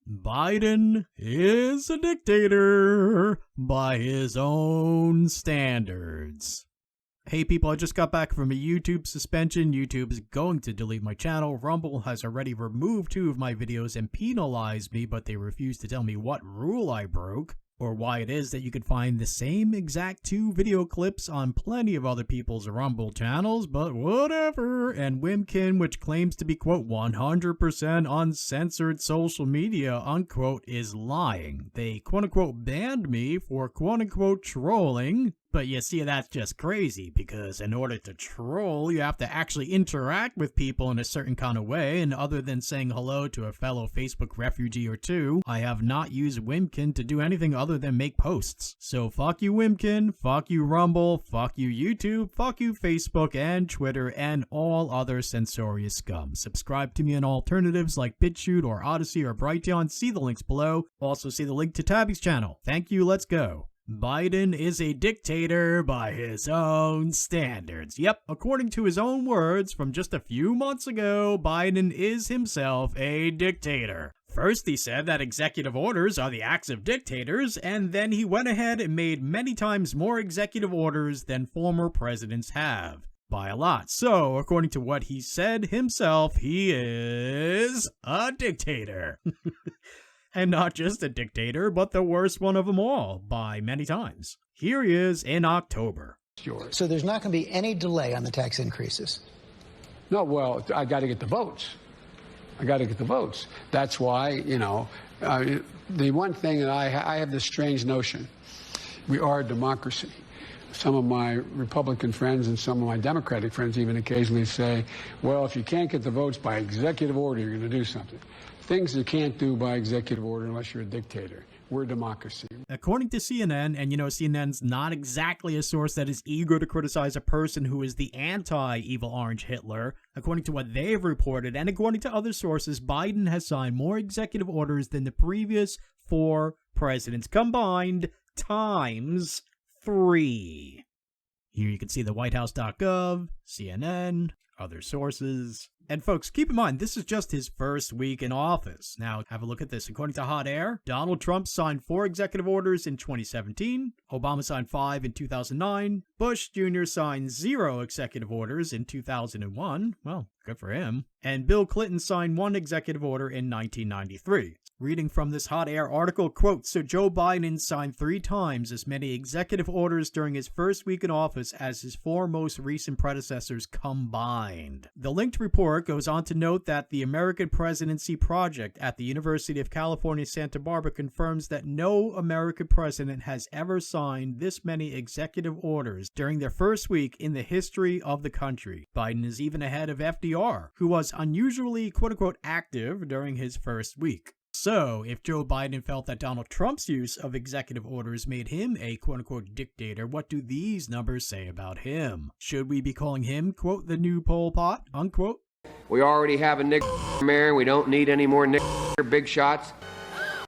Biden is a dictator by his own standards. Hey people, I just got back from a YouTube suspension. YouTube is going to delete my channel. Rumble has already removed 2 of my videos and penalized me, but they refuse to tell me what rule I broke, or why it is that you could find the same exact 2 video clips on plenty of other people's Rumble channels, but whatever. And Wimkin, which claims to be, quote, 100% uncensored social media, unquote, is lying. They, quote unquote, banned me for, quote unquote, trolling. But you see, that's just crazy, because in order to troll, you have to actually interact with people in a certain kind of way, and other than saying hello to a fellow Facebook refugee or 2, I have not used Wimkin to do anything other than make posts. So fuck you Wimkin, fuck you Rumble, fuck you YouTube, fuck you Facebook and Twitter, and all other censorious scum. Subscribe to me on alternatives like BitChute or Odyssey or Brighteon. See the links below. Also see the link to Tabby's channel. Thank you, let's go. Biden is a dictator by his own standards. Yep, according to his own words from just a few months ago, Biden is himself a dictator. First, he said that executive orders are the acts of dictators, and then he went ahead and made many times more executive orders than former presidents have. By a lot. So, according to what he said himself, he is a dictator. And not just a dictator, but the worst one of them all, by many times. Here he is in October. So there's not going to be any delay on the tax increases? No, well, I got to get the votes. That's why, you know, the one thing that I have this strange notion. We are a democracy. Some of my Republican friends and some of my Democratic friends even occasionally say, well, if you can't get the votes by executive order, you're going to do something. Things you can't do by executive order unless you're a dictator. We're a democracy. According to CNN, and you know, CNN's not exactly a source that is eager to criticize a person who is the anti-evil orange Hitler. According to what they've reported, and according to other sources, Biden has signed more executive orders than the previous 4 presidents combined times 3. Here you can see the whitehouse.gov, CNN, other sources. And folks, keep in mind, this is just his first week in office. Now, have a look at this. According to Hot Air, Donald Trump signed 4 executive orders in 2017. Obama signed 5 in 2009. Bush Jr. signed 0 executive orders in 2001. Well, good for him. And Bill Clinton signed 1 executive order in 1993. Reading from this Hot Air article, quote, so Joe Biden signed 3 times as many executive orders during his first week in office as his 4 most recent predecessors combined. The linked report goes on to note that the American Presidency Project at the University of California, Santa Barbara confirms that no American president has ever signed this many executive orders during their first week in the history of the country. Biden is even ahead of FDR, who was unusually quote-unquote active during his first week. So, if Joe Biden felt that Donald Trump's use of executive orders made him a quote-unquote dictator, what do these numbers say about him? Should we be calling him, quote, the new Pol Pot, unquote? We already have a nigger mayor. We don't need any more nigger big shots.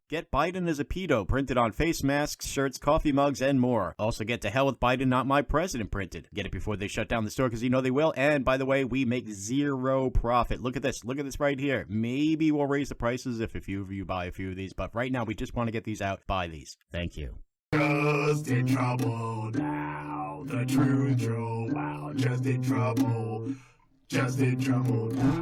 Get Biden as a pedo printed on face masks, shirts, coffee mugs, and more. Also get to hell with Biden, not my president printed. Get it before they shut down the store because you know they will. And by the way, we make 0 profit. Look at this. Look at this right here. Maybe we'll raise the prices if a few of you buy a few of these. But right now, we just want to get these out. Buy these. Thank you. Just in trouble now. The true Joe. Wow. Just in trouble. Just in trouble now.